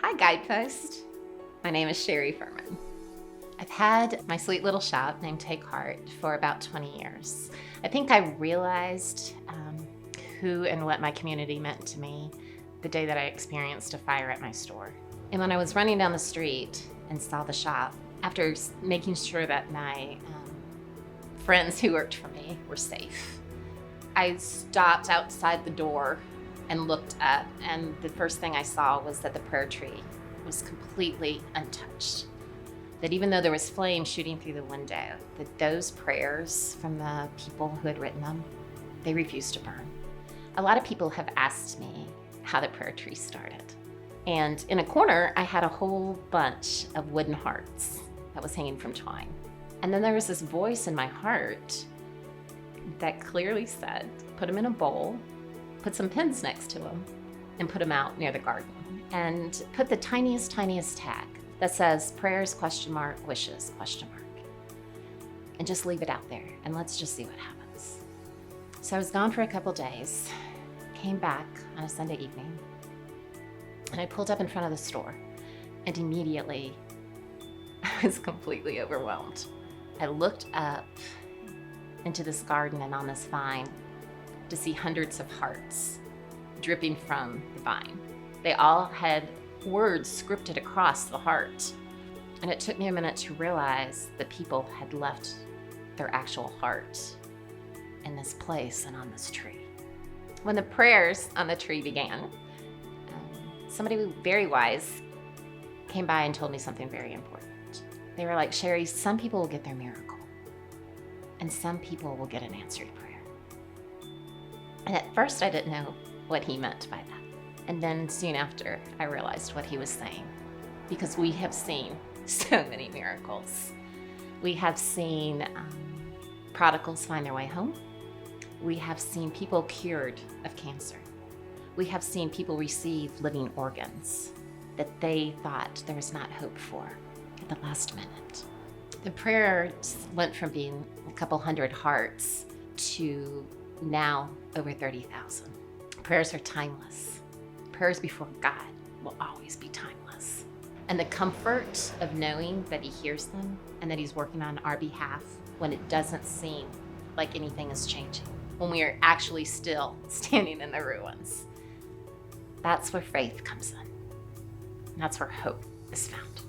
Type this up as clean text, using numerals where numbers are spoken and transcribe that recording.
Hi, Guidepost. My name is Sherry Furman. I've had my sweet little shop named Take Heart for about 20 years. I think I realized who and what my community meant to me the day that I experienced a fire at my store. And when I was running down the street and saw the shop, after making sure that my friends who worked for me were safe, I stopped outside the door and looked up, and the first thing I saw was that the prayer tree was completely untouched. That even though there was flame shooting through the window, that those prayers from the people who had written them, they refused to burn. A lot of people have asked me how the prayer tree started. And in a corner, I had a whole bunch of wooden hearts that was hanging from twine. And then there was this voice in my heart that clearly said, put them in a bowl, put some pins next to them, and put them out near the garden. And put the tiniest tag that says prayers, wishes, and just leave it out there, and let's just see what happens. So I was gone for a couple days, came back on a Sunday evening, and I pulled up in front of the store, and immediately I was completely overwhelmed. I looked up into this garden and on this vine to see hundreds of hearts dripping from the vine. They all had words scripted across the heart. And it took me a minute to realize that people had left their actual heart in this place and on this tree. When the prayers on the tree began, somebody very wise came by and told me something very important. They were like, Sherry, some people will get their miracle, and some people will get an answered prayer. And at first I didn't know what he meant by that. And then soon after, I realized what he was saying, because we have seen so many miracles. We have seen prodigals find their way home. We have seen people cured of cancer. We have seen people receive living organs that they thought there was not hope for at the last minute. The prayers went from being a couple hundred hearts to now over 30,000. Prayers are timeless. Prayers before God will always be timeless. And the comfort of knowing that He hears them and that He's working on our behalf when it doesn't seem like anything is changing, when we are actually still standing in the ruins. That's where faith comes in. And that's where hope is found.